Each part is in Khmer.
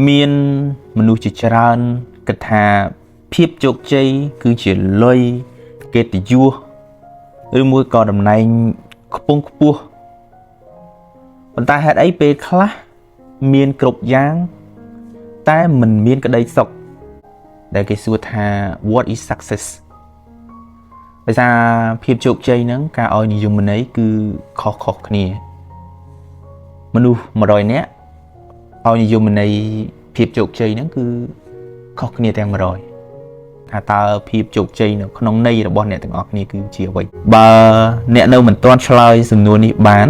មានមនុស្សជាច្រើនគិតថាភាពជោគជ័យគឺជាលុយកិត្តិយសឬមួយក៏តំណែងខ្ពង់ខ្ពស់ប៉ុន្តែហេតុអីពេលខ្លះមានគ្រប់យ៉ាងតែមិនមានក្តីសុខដែលគេសួរថា what is success ដោយសារភាពជោគជ័យហ្នឹងការឲ្យនិយមន័យគឺខុសៗគ្នាមនុស្ស100នាក់ឲ្យនិយមន័យភាពជោគជ័យហ្នឹងគឺខុសគ្នាទាំង100ថាតើភាពជោគជ័យនៅក្នុងន័យរបស់អ្នកទាំងអស់គ្នាគឺជាអ្វីបើអ្នកនៅមិនទាន់ឆ្លើយសំណួរនេះបាន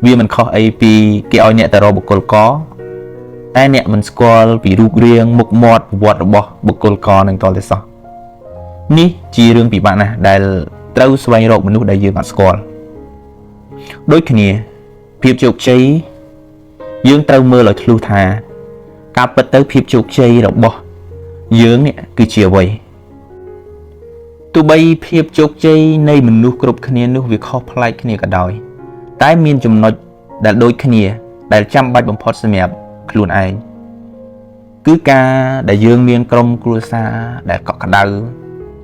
វាមិនខុសអីពីគេឲ្យអ្នកទៅរកបុគ្គលកតែអ្នកមិនស្គាល់ពីរូបរាងមុខមាត់ប្រវត្តិរបស់បុគ្គលកនឹងតតែសោះនេះជារឿងពិបាកណាស់ដែលត្រូវស្វែងរកមនុស្សដែលយើងអត់ស្គាល់ដូចគ្នាភាពជោគជ័យយើងត្រូវមើលឲ្យធ្លុះថាការពិតទៅភាពជោគជ័យរបស់យើងនេះគឺជាអ្វីទោះបីភាពជោគជ័យនៃមនុស្សគ្រប់គ្នានោះវាខុសប្លែកគ្នាក៏ដោយតែមានចំណុចដែលដូចគ្នាដែលចាំបាច់បំផុតសម្រាប់ខ្លួនឯងគឺការដែលយើងមានក្រុមគ្រួសារដែលកក់ក្ដៅ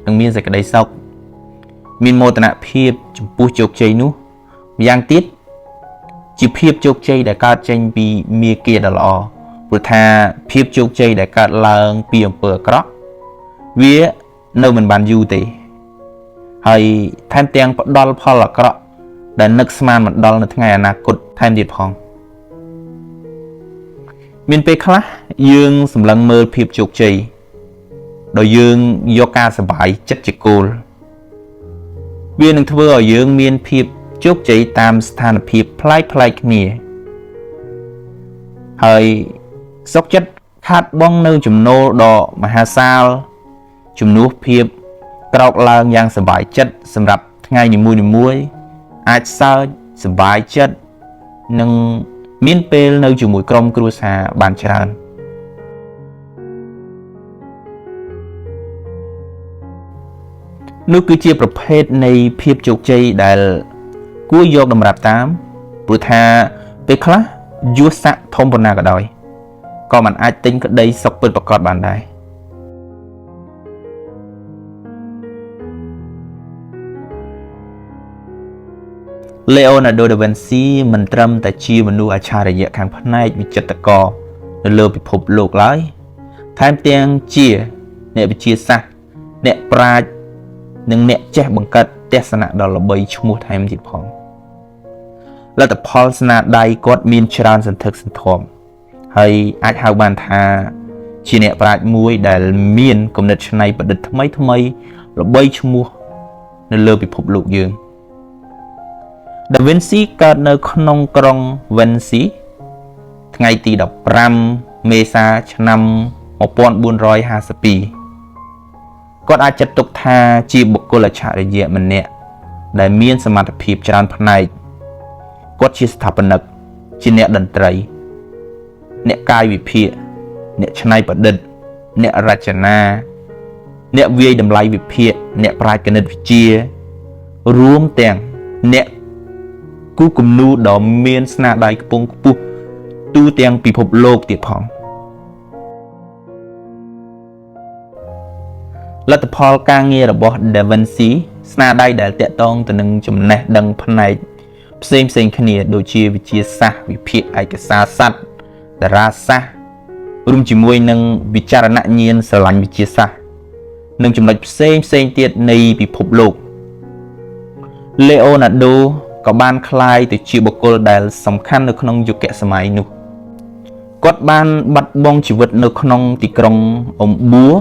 និងមានសេចក្តីសុខមានមោទនភាពចំពោះជោគជ័យនោះម្យ៉ាងទៀតជាភាពជោគជ័យដែលកើតចេញពីមាគ៌ាដ៏ល្អព្រោះថាភាពជោគជ័យដែលកើតឡើងពីអំពើអាក្រក់វានៅមិនបានយូរទេហើយថែមទាំងផ្ដល់ផលអាក្រក់ដែលនឹកស្មានមិនដល់នៅថ្ងៃអនាគតថែមទៀតផងមានពេលខ្លះយើងសម្លឹងមើលភាពជោគជ័យដោយយើងយកការសប្បាយចិត្តជាគោលវានឹងធ្វើឲ្យយើងមានភាពជោគជ័យតាមស្ថានភាពប្លែកៗគ្នាហើយសុខចិត្តខាតបង់នៅចំណូលដ៏មហាសាលជំនួសភាពក្រោកឡើងយ៉ាងសប្បាយចិត្តសម្រាប់ថ្ងៃនីមួយៗអាចសើចសប្បាយចិត្តនិងមានពេលនៅជាមួយក្រុមគ្រួសារបានច្រើននោះគឺជាប្រភេទនៃភាពជោគជ័យដែលគួរយកតម្រាប់តាមព្រោះថាពេលខ្លះយសស័ក្តិធំប៉ុណ្ណាក៏ដោយក៏មិនអាចទិញក្តីសុខពិតប្រាកដបានដែរLeonardo da Vinci មិនត្រឹមតែជាមនុស្សអច្ឆរិយៈខាងផ្នែកវិចិត្រករនៅលើពិភពលោកឡើយថែមទាំងជាអ្នកវិទ្យាសាស្ត្រអ្នកប្រាជ្ញនិងអ្នកចេះបង្កើតទស្សនៈដ៏ល្បីឈ្មោះថែមទៀតផងលទ្ធផលស្នាដៃគាត់មានច្រើនសន្ធឹកសន្ធាប់ហើយអាចហៅបានថាជាអ្នកប្រាជ្ញមួយដែលមានគំនិតច្នៃប្រឌិតថ្មីល្បីឈ្មោះនៅលើពិភពលោកយើងDa Vinci កើតនៅក្នុងក្រុង Vinci ថ្ងៃទី15មេសាឆ្នាំ1452គាត់អាចចាត់ទុកថាជាបុគ្គលអច្ឆរិយៈម្នាក់ដែលមានសមត្ថភាពច្រើនផ្នែកគាត់ជាស្ថាបនិកជាអ្នកតន្ត្រីអ្នកកាយវិភាគអ្នកច្នៃប្រឌិតអ្នករចនាអ្នកវាយតម្លៃវិភាគអ្នកប្រាជ្ញគណិតវិទ្យារួមទាំងអ្នកគូគំនូរដ៏មានស្នាដៃខ្ពង់ខ្ពស់ទូទាំងពិភពលោកទៀតផងលទ្ធផលការងាររបស់ Da Vinci ស្នាដៃដែលតាក់ទងទៅនឹងចំណេះដឹងផ្នែកផ្សេងគ្នាដូចជាវិទ្យាសាស្ត្រវិភាគឯកសារស័ព្ទតារាសាស្ត្ររួមជាមួយនឹងវិចារណញ្ញាណស្រឡាញ់វិទ្យាសាស្ត្រនិងចំណុចផ្សេងទៀតនៃពិភពលោក Leonardo ក៏បានក្លាយទៅជាបុគ្គលដែលសំខាន់នៅក្នុងយុគសម័យនោះគាត់បានបាត់បង់ជីវិតនៅក្នុងទីក្រុងអ៊ុំបួរ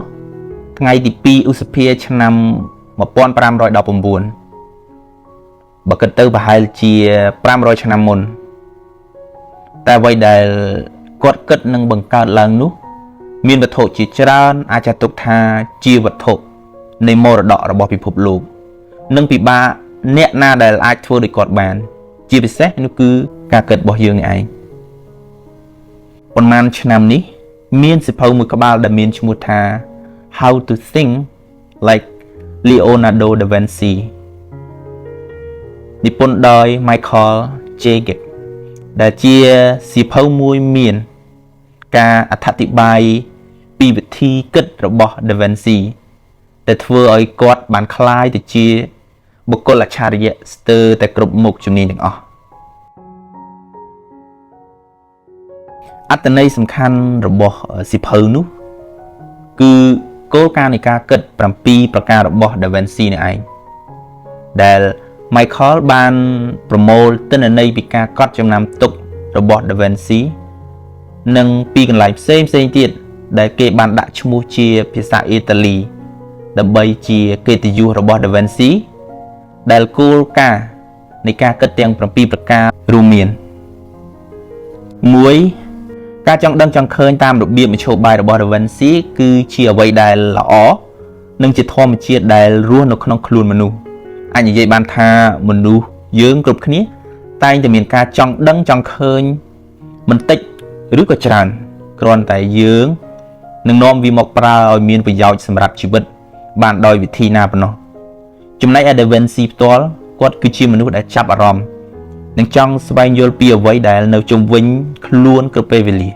ថ្ងៃទី2ឧសភាឆ្នាំ1519បើគិតទៅប្រហែលជា500ឆ្នាំមុនតែអ្វីដែលគាត់គិតនឹងបង្កើតឡើងនោះមានវត្ថុជាច្រើនអាចចាត់ទុកថាជាវត្ថុនៃមរតករបស់ពិភពលោកនិងពិបាកអ្នកណាដែលអាចធ្វើដូចគាត់បានជាពិសេសនោះគឺការគិតរបស់យើងនេះឯងប៉ុន្មានឆ្នាំនេះមានសៀវភៅមួយក្បាលដែលមានឈ្មោះថា How to Think Like Leonardo da Vinci និពន្ធដោយ Michael J. Gibb ដែលជាសៀវភៅមួយមាន ការអធិប្បាយពីវិធីគិតរបស់ Da Vinci ដែលធ្វើឲ្យគាត់បានក្លាយទៅជាបុគ្គលអច្ឆរិយៈស្ទើរតែគ្រប់មុខជំនាញទាំងអស់អត្ថន័យសំខាន់របស់សៀវភៅនោះគឺគោលការណ៍នៃការគិត7ប្រការរបស់ Da Vinci នេះឯងដែល Michael បានប្រមូលទិន្នន័យពីការកត់ចំណាំទុករបស់ Da Vinci និងពីកន្លែងផ្សេងទៀតដែលគេបានដាក់ឈ្មោះជាភាសាអ៊ីតាលីដើម្បីជាកិត្តិយសរបស់ Da Vinci ដែលគោលការណ៍នៃការគិតទាំង7ប្រការរួមមាន 1. ការចង់ដឹងចង់ឃើញតាមរបៀបមធ្យោបាយរបស់ Da Vinci គឺជាអ្វីដែលល្អនិងជាធម្មជាតិដែលរស់នៅក្នុងខ្លួនមនុស្សអាចនិយាយបានថាមនុស្សយើងគ្រប់គ្នាតែងតែមានការចង់ដឹងចង់ឃើញបន្តិចឬក៏ច្រើនគ្រាន់តែយើងនឹងនាំវាមកប្រើឲ្យមានប្រយោជន៍សម្រាប់ជីវិតបានដោយវិធីណាប៉ុណ្ណោះចំណែក Da Vinci ផ្ទាល់គាត់គឺជាមនុស្សដែលចាប់អារម្មណ៍និងចង់ស្វែងយល់ពីអ្វីដែលនៅជុំវិញខ្លួនគ្រប់ពេលវេលា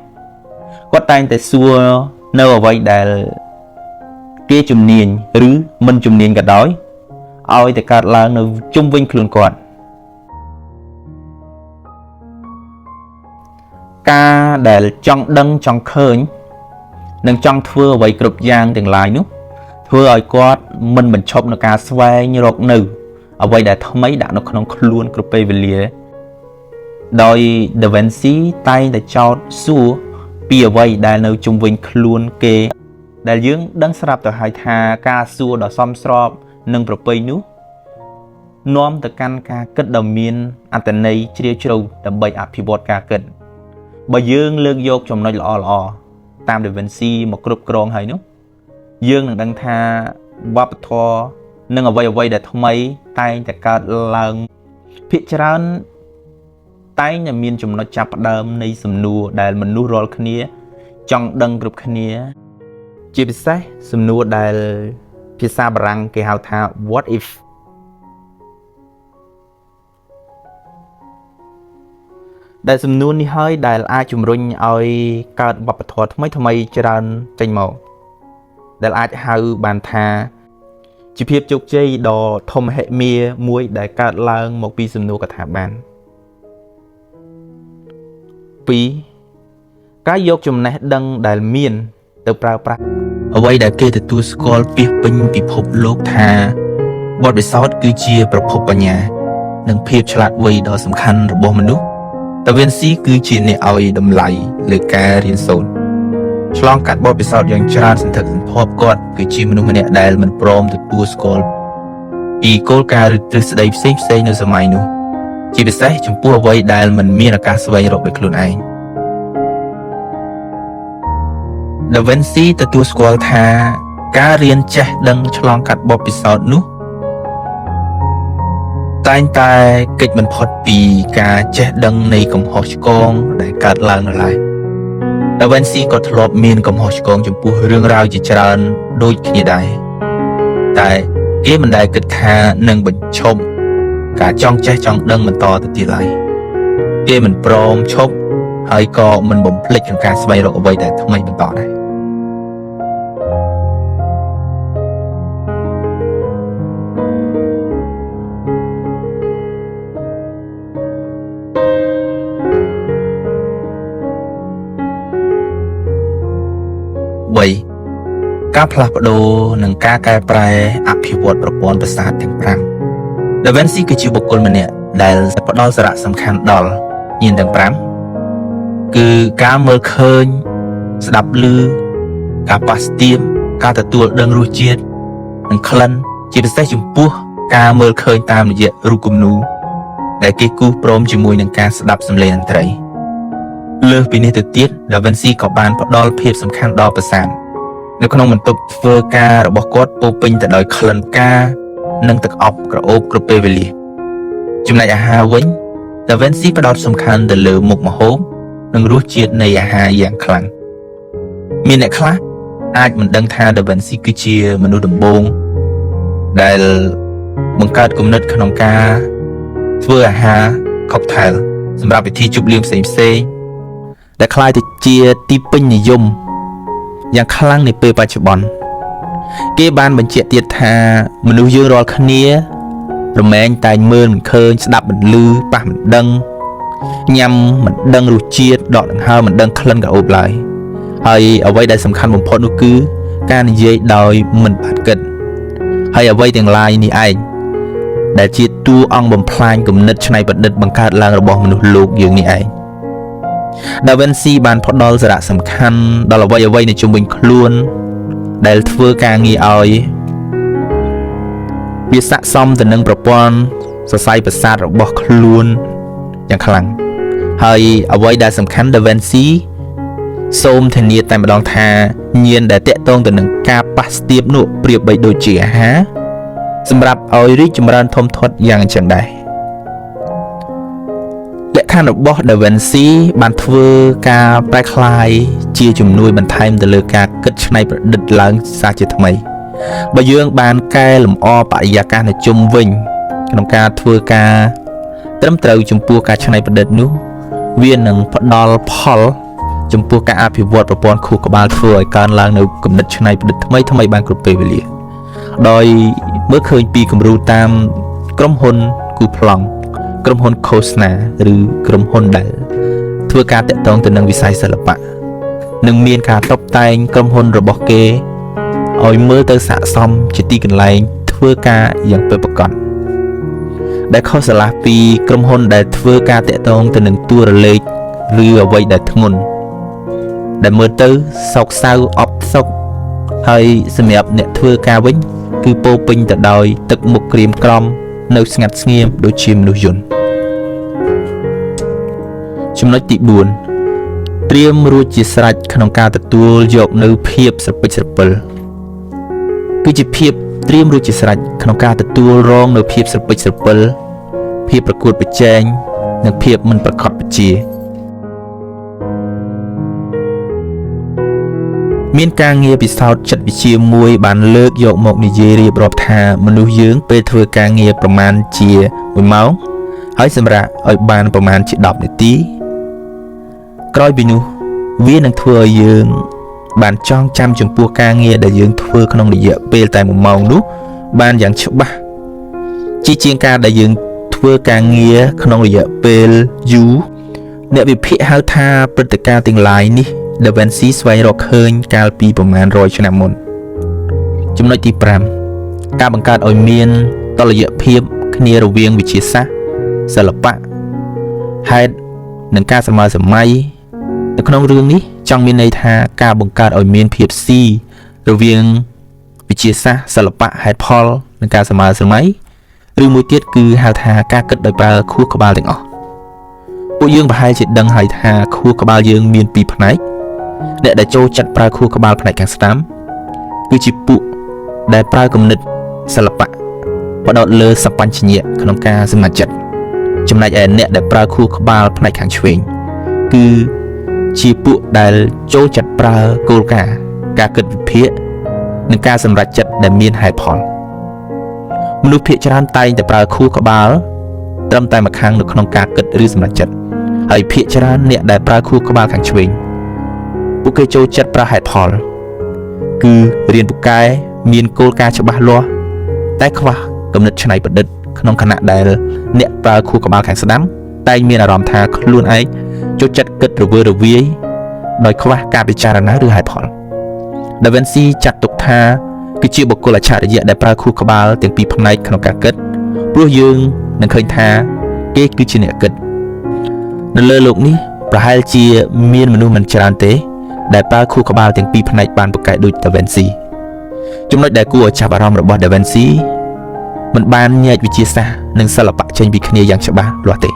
គាត់តែងតែសួរនៅអ្វីដែលគេជំនាញឬមិនជំនាញក៏ដោយឲ្យតែកើតឡើងនៅជុំវិញខ្លួនគាត់ការដែលចង់ដឹងចង់ឃើញនិងចង់ធ្វើអ្វីគ្រប់យ៉ាងទាំងឡាយនោះធ្វើឲ្យគាត់មិនបញ្ឈប់នៅការស្វែងរកនៅអ្វីដែលថ្មីដាក់នៅក្នុងខ្លួនគ្រប់ពេលវេលាដោយ Da Vinci តែងតែចោទសួរពីអ្វីដែលនៅជុំវិញខ្លួនគេដែលយើងដឹងស្រាប់ទៅហើយថាការសួរដ៏សមស្របនឹងប្រពៃនោះនាំទៅកាន់ការគិតដ៏មានអត្ថន័យជ្រាលជ្រៅដើម្បីអភិវឌ្ឍការគិតបើយើងលើកយកចំណុចល្អៗតាម Da Vinci មកគ្រប់គ្រងហើយនោះយើងនឹងដឹងថាវប្បធម៌និងអ្វីដែលថ្មីតែងតែកើតឡើងភាគច្រើនតែងតែមានចំណុចចាប់ផ្ដើមនៃសំណួរដែលមនុស្សរាល់គ្នាចង់ដឹងគ្រប់គ្នាជាពិសេសសំណួរដែលភាសាបារាំងគេហៅថា what if ដែលសំណួរនេះហើយដែលអាចជំរុញឲ្យកើតវប្បធម៌ថ្មីច្រើនចេញមកដែលអាចហៅបានថាជាភាពជោគជ័យដ៏ធំមហិមាមួយដែលកើតឡើងមកពីសំណួរកថាបាន 2. ការយកចំណេះដឹងដែលមានទៅប្រើប្រាស់អ្វីដែលគេទទួលស្គាល់ពាសពេញពិភពលោកថាបទពិសោធន៍គឺជាប្រភពបញ្ញានិងភាពឆ្លាតវៃដ៏សំខាន់របស់មនុស្ស Da Vinci គឺជាអ្នកឲ្យតម្លៃលើការរៀនសូត្រឆ្លងកាត់បទពិសោធន៍យ៉ាងច្រើនសន្ធឹកសន្ធាប់គាត់គឺជាមនុស្សម្នាក់ដែលមិនព្រមទទួលស្គាល់ពីគោលការណ៍ឬទ្រឹស្ដីផ្សេងនៅសម័យនោះជាពិសេសចំពោះអ្វីដែលមិនមានឱកាសស្វែងរកដោយខ្លួនឯង Da Vinci ទទួលស្គាល់ថាការរៀនចេះដឹងឆ្លងកាត់បទពិសោធន៍នោះតែងតែគេចមិនផុតពីការចេះដឹងនៃកំហុសឆ្គងដែលកើតឡើងនៅឡើយ Da Vinci ក៏ធ្លាប់មានកំហុសឆ្គងចំពោះរឿងរ៉ាវជាច្រើនដូចគ្នាដែរតែគេមិនដែលគិតថានឹងបញ្ឈប់ការចង់ចេះចង់ដឹងបន្តទៅទៀតឡើយគេមិនព្រមឈប់ហើយក៏មិនបំភ្លេចក្នុងការស្វែងរកអ្វីដែលថ្មីបន្តដែរការផ្លាស់ប្ដូរនិងការកែប្រែអភិវឌ្ឍប្រព័ន្ធប្រសាទទាំង5 Da Vinci គឺជាបុគ្គលម្នាក់ដែលផ្ដល់សារៈសំខាន់ដល់ញាណទាំង5គឺការមើលឃើញស្ដាប់ឮការប៉ះស្ទាបការទទួលដឹងរសជាតិនិងក្លិនជាពិសេសចំពោះការមើលឃើញតាមរយៈរូបគំនូរដែលគេគូសព្រមជាមួយនឹងការស្ដាប់សំឡេងតន្ត្រីលើសពីនេះទៅទៀត Da Vinci ក៏បានផ្ដល់ភាពសំខាន់ដល់ប្រសាទនៅក្នុងបន្ទប់ធ្វើការរបស់គាត់ពោពេញទៅដោយក្លិនផ្កានិងទឹកអប់ក្រអូបគ្រប់ពេលវេលាចំណែកអាហារវិញ Da Vinci ផ្ដោតសំខាន់ទៅលើមុខម្ហូបនិងរសជាតិនៃអាហារយ៉ាងខ្លាំងមានអ្នកខ្លះអាចមិនដឹងថា Da Vinci គឺជាមនុស្សដំបូងដែលបង្កើតគំនិតក្នុងការធ្វើអាហារ cocktail សម្រាប់ពិធីជប់លៀងផ្សេង ដែលคล้ายទៅជាទីពេញនិយមយ៉ាងខ្លាំងនាពេលបច្ចុប្បន្នគេបានបញ្ជាក់ទៀតថាមនុស្សយើងរាល់គ្នារមែងតែមើលមិនឃើញស្ដាប់មិនឮប៉ះមិនដឹងញ៉ាំមិនដឹងរសជាតិដកដង្ហើមមិនដឹងក្លិនក្រអូបឡើយហើយអ្វីដែលសំខាន់បំផុតនោះគឺការនិយាយដោយមិនបានគិតហើយអ្វីទាំងឡាយនេះឯងដែលជាតួអង្គបំផ្លាញគំនិតច្នៃប្រឌិតបង្កើតឡើងរបស់មនុស្សលោកយើងនេះឯងដាវិនស៊ីបានផ្ដល់សារៈសំខាន់ដល់អ្វីៗនៅជុំវិញខ្លួនដែលធ្វើការងារឲ្យវាស័ក្តិសមទៅនឹងប្រព័ន្ធសរសៃប្រសាទរបស់ខ្លួនយ៉ាងខ្លាំងហើយអ្វីដែលសំខាន់ដាវិនស៊ីសូមធានាតែម្ដងថាញៀនដែលតាក់ទងទៅនឹងការប៉ះស្ទាបនោះប្រៀបបីដូចជាអាហារសម្រាប់ឲ្យរីកចម្រើនធំធាត់យ៉ាងអញ្ចឹងដែរលក្ខខណ្ឌរបស់ Da Vinci បានធ្វើការប្រែក្លាយជាជំនួយបន្ថែមទៅលើការគិតច្នៃប្រឌិតឡើងសាជាថ្មីបើយើងបានកែលម្អបរិយាកាសនៅជុំវិញក្នុងការធ្វើការត្រឹមត្រូវចំពោះការច្នៃប្រឌិតនោះវានឹងផ្ដល់ផលចំពោះការអភិវឌ្ឍប្រព័ន្ធខួរក្បាលធ្វើឲ្យកើនឡើងនៅគំនិតច្នៃប្រឌិតថ្មីៗបានគ្រប់ពេលវេលាដោយមើលឃើញពីគំរូតាមក្រុមហ៊ុនគូប្លង់ក្រុមហ៊ុនឃោសនាឬក្រុមហ៊ុនដែលធ្វើការតាក់ទងទៅនឹងវិស័យសិល្បៈនិងមានការតុបតែងក្រុមហ៊ុនរបស់គេឲ្យមើលទៅស័ក្តិសមជាទីកន្លែងធ្វើការយ៉ាងពិតប្រាកដដែលខុសឆ្លាស់ពីក្រុមហ៊ុនដែលធ្វើការតាក់ទងទៅនឹងតួរលេខឬអ្វីដែលធ្ងន់ដែលមើលទៅសោកសៅអបសុកហើយសម្រាប់អ្នកធ្វើការវិញគឺពោពេញទៅដោយទឹកមុខក្រៀមក្រំនៅស្ងាត់ស្ងៀមដូចជាមនុស្សយន្តចំណុចទី4ត្រៀមរួចជាស្រេចក្នុងការទទួលយកនៅភាពស្រពិចស្រពិលគឺជាភាពត្រៀមរួចជាស្រេចក្នុងការទទួលរងនៅភាពស្រពិចស្រពិលភាពប្រកួតប្រជែងនិងភាពមិនប្រកបវិជ្ជាមានការងារពិសោធន៍ចិត្តវិទ្យាមួយបានលើកយកមកនិយាយរៀបរាប់ថាមនុស្សយើងពេលធ្វើការងារប្រមាណជា1ម៉ោងហើយសម្រាប់ឲ្យបានប្រមាណជា10នាទីក្រោយពីនោះវានឹងធ្វើឲ្យយើងបានចងចាំចំពោះការងារដែលយើងធ្វើក្នុងរយៈពេលតែ1ម៉ោងនោះបានយ៉ាងច្បាស់ជាងការដែលយើងធ្វើការងារក្នុងរយៈពេលយូរអ្នកវិភាគហៅថាព្រឹត្តិការណ៍ទាំងឡាយនេះDa Vinci ស្វែងរកឃើញកាលពីប្រមាណ100ឆ្នាំមុនចំណុចទី5ការបង្កើតឲ្យមានតុល្យភាពគ្នារវាងវិទ្យាសាស្ត្រសិល្បៈហេតុនិងការសម័យនៅក្នុងរឿងនេះចង់មានន័យថាការបង្កើតឲ្យមានភាពស៊ីរវាងវិទ្យាសាស្ត្រសិល្បៈហេតុផលនិងការសម័យឬមួយទៀតគឺហៅថាការគិតដោយប្រើខួរក្បាលទាំងអស់ពួកយើងប្រហែលជាដឹងហើយថាខួរក្បាលយើងមាន2ផ្នែកអ្នកដែលចូលចិត្តប្រើខួរក្បាលផ្នែកខាងស្ដាំគឺជាពួកដែលប្រើគំនិតសិល្បៈផ្ដោតលើសបញ្ញៈក្នុងការសម្រេចចិត្តចំណែកឯអ្នកដែលប្រើខួរក្បាលផ្នែកខាងឆ្វេងគឺជាពួកដែលចូលចិត្តប្រើគោលការណ៍ការគិតវិភាគនិងការសម្រេចចិត្តដែលមានហេតុផលមនុស្សភាគច្រើនតែងតែប្រើខួរក្បាលត្រឹមតែម្ខាងនៅក្នុងការគិតឬសម្រេចចិត្តហើយភាគច្រើនអ្នកដែលប្រើខួរក្បាលខាងឆ្វេងពួកគេចូលចិត្តប្រើហេតុផលគឺរៀនពូកែមានគោលការណ៍ច្បាស់លាស់តែខ្វះគំនិតច្នៃប្រឌិតក្នុងខណៈដែលអ្នកប្រើខួរក្បាលខាងស្ដាំតែងមានអារម្មណ៍ថាខ្លួនឯងចូលចិត្តគិតរវើរវាយដោយខ្វះការពិចារណាឬហេតុផល Da Vinci ចាត់ទុកថាគឺជាបុគ្គលអច្ឆរិយៈដែលប្រើខួរក្បាលទាំងពីរផ្នែកក្នុងការគិតព្រោះយើងនឹងឃើញថាគេគឺជាអ្នកគិតនៅលើโลกនេះប្រហែលជាមានមនុស្សមិនច្រើនទេដែលប្រើខួរក្បាលទាំងពីរផ្នែកបានប្រកែកដូច Da Vinci ចំណុចដែលគួរឲ្យចាប់អារម្មណ៍របស់ Da Vinci មិនបានញែកវិទ្យាសាស្ត្រនិងសិល្បៈចេញពីគ្នាយ៉ាងច្បាស់លាស់ទេ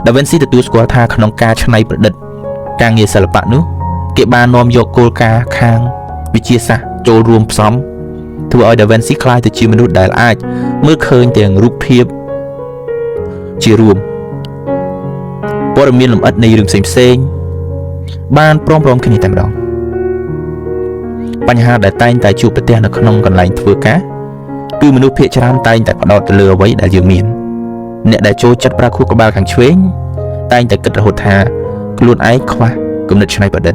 Da Vinci ទទួលស្គាល់ថាក្នុងការច្នៃប្រឌិតការងារសិល្បៈនោះគេបាននាំយកគោលការណ៍ខាងវិទ្យាសាស្ត្រចូលរួមផ្សំធ្វើឲ្យ Da Vinci ក្លាយទៅជាមនុស្សដែលអាចមើលឃើញទាំងរូបភាពជារួមព័ត៌មានលម្អិតនៃរឿងផ្សេងៗបានព្រមគ្នាតែម្ដងបញ្ហាដែលតែងតែជួបប្រទះនៅក្នុងកន្លែងធ្វើការគឺមនុស្សភាគច្រើនតែងតែផ្ដោតទៅលើអ្វីដែលយើងមានអ្នកដែលចូលចិត្តប្រើខួរក្បាលខាងឆ្វេងតែងតែគិតរហូតថាខ្លួនឯងខ្វះ គំនិតច្នៃប្រឌិត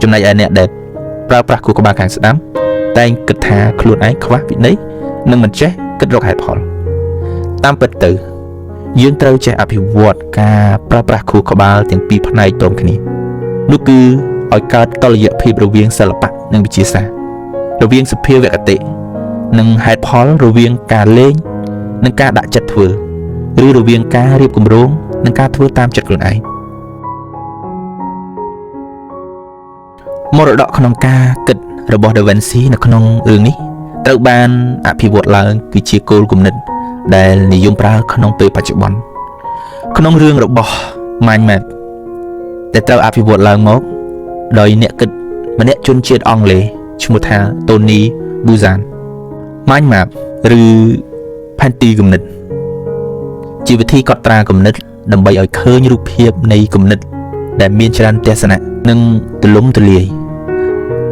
ចំណែកឯអ្នកដែលប្រើប្រាស់ខួរក្បាលខាងស្ដាំតែងគិតថាខ្លួនឯងខ្វះវិន័យនិងមិនចេះគិតរកហេតុផលតាមពិតទៅយើងត្រូវចេះអភិវឌ្ឍការប្រើប្រាស់ខួរក្បាលទាំងពីរផ្នែកព្រមគ្នានោះគឺឲ្យកើតតុល្យភាពរវាងសិល្បៈនិងវិទ្យាសាស្ត្ររវាងសភាវគតិនិងហេតុផលរវាងការលេងនិងការដាក់ចិត្តធ្វើឬរវាងការរៀបគម្រោងនិងការធ្វើតាមចិត្តខ្លួនឯងមរតកក្នុងការគិតរបស់ Da Vinci នៅក្នុងរឿងនេះត្រូវបានអភិវឌ្ឍឡើងគឺជាគោលគំនិតដែលនិយមប្រើក្នុងពេលបច្ចុប្បន្នក្នុងរឿងរបស់ Mind Map ដែលត្រូវអភិវឌ្ឍឡើងមកដោយអ្នកគិតម្នាក់ជនជាតិអង់គ្លេសឈ្មោះថា Tony Buzan Mind Map ឬផែនទីគំនិតជាវិធីកត់ត្រាគំនិតដើម្បីឲ្យឃើញរូបភាពនៃគំនិតដែលមានច្រើនទស្សនៈនិងទូលំទូលាយ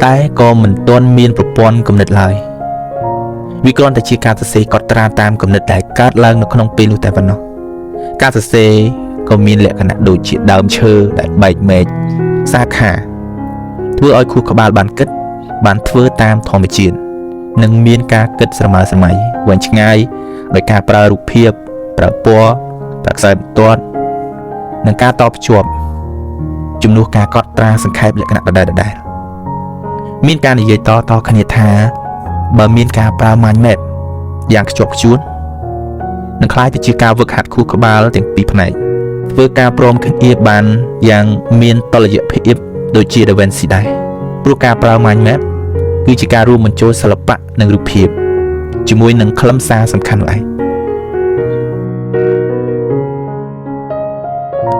តែក៏មិនទាន់មានប្រព័ន្ធគំនិតឡើយវាគ្រាន់តែជាការសរសេរកត់ត្រាតាមគំនិតដែលកើតឡើងនៅក្នុងពេលនោះតែប៉ុណ្ណោះការសរសេរក៏មានលក្ខណៈដូចជាដើមឈើដែលបែកមែកសាខាធ្វើឲ្យខួរក្បាលបានគិតបានធ្វើតាមធម្មជាតិនិងមានការគិតស្រមើស្រមៃវែងឆ្ងាយដោយការប្រើរូបភាពប្រើពណ៌ប្រើខ្សែបន្ទាត់និងការតភ្ជាប់ជំនួសការកត់ត្រាសង្ខេបលក្ខណៈដដែលមានការនិយាយតគ្នាថាបើមានការប្រើ Mind Map យ៉ាងខ្ជាប់ខ្ជួននឹងคล้ายទៅជាការវឹកហាត់ខួរក្បាលទាំងពីរផ្នែកធ្វើការព្រមគ្នាបានយ៉ាងមានតុល្យភាពដូចជា Da Vinci ដែរព្រោះការប្រើ Mind Map គឺជាការរួមបញ្ចូលសិល្បៈនិងរូបភាពជាមួយនឹងខ្លឹមសារសំខាន់នោះឯង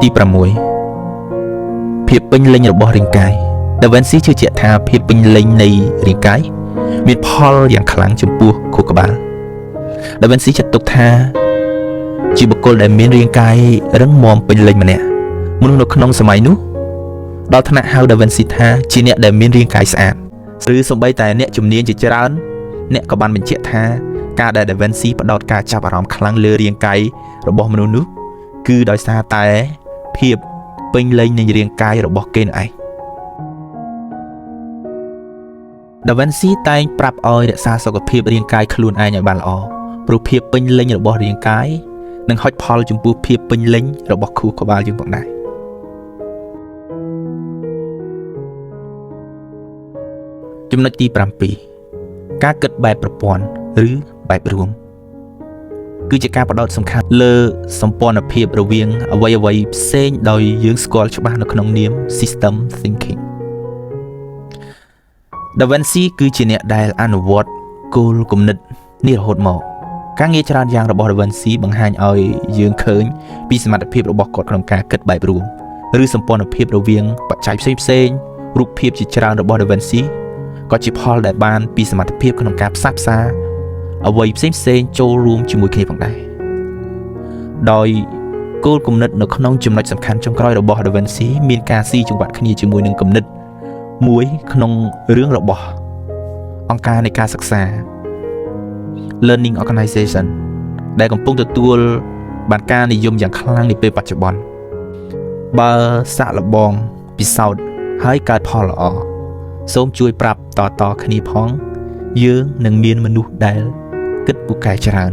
ទី6ភាពពេញលេញរបស់រាងកាយ Da Vinci ជឿជាក់ថាភាពពេញលេញនៃរាងកាយមានផលយ៉ាងខ្លាំងចំពោះខួរក្បាល Da Vinci ចាត់ទុកថាជាបុគ្គលដែលមានរាងកាយរឹងមាំពេញលេញម្នាក់មនុស្សនៅក្នុងសម័យនោះដល់ថ្នាក់ហៅ Da Vinci ថាជាអ្នកដែលមានរាងកាយស្អាតឬសូម្បីតែអ្នកជំនាញជាច្រើនអ្នកក៏បានបញ្ជាក់ថាការដែល Da Vinci ផ្ដោតការចាប់អារម្មណ៍ខ្លាំងលើរាងកាយរបស់មនុស្សនោះគឺដោយសារតែភាពពេញលេញនៃរាងកាយរបស់គេនោះឯង Da Vinci តែងប្រាប់ឲ្យរក្សាសុខភាពរាងកាយខ្លួនឯងឲ្យបានល្អព្រោះភាពពេញលេញរបស់រាងកាយនឹងហុចផលចំពោះភាពពេញលេញរបស់ខួរក្បាលយើងផងដែរចំណុចទី7ការគិតបែបប្រព័ន្ធឬបែបរួមគឺជាការផ្ដោតសំខាន់លើសម្ព័ន្ធភាពរវាងអ្វីៗផ្សេងដោយយើងស្គាល់ច្បាស់នៅក្នុងនាម System Thinking Da Vinci គឺជាអ្នកដែលអនុវត្តគោលគំនិតនេះរហូតមកការងារច្រើនយ៉ាងរបស់ Da Vinci បង្ហាញឲ្យយើងឃើញពីសមត្ថភាពរបស់គាត់ក្នុងការគិតបែបរួមឬសម្ព័ន្ធភាពរវាងបច្ច័យផ្សេងៗរូបភាពជាច្រើនរបស់ Da Vinci ក៏ជាផលដែលបានពីសមត្ថភាពក្នុងការផ្សះផ្សាអ្វីផ្សេងៗចូលរួមជាមួយគ្នាផងដែរដោយគោលគំនិតនៅក្នុងចំណុចសំខាន់ចុងក្រោយរបស់ Da Vinci មានការស៊ីចង្វាក់គ្នាជាមួយនឹងគំនិតមួយក្នុងរឿងរបស់អង្គការនៃការសិក្សា Learning Organization ដែលកំពុងទទួលបានការនិយមយ៉ាងខ្លាំងនាពេលបច្ចុប្បន្នបើសាក់លបងពិសោធន៍ហើយកើតផលល្អសូមជួយប្រាប់តគ្នាផងយើងនឹងមានមនុស្សដែលគិតពូកែច្រើន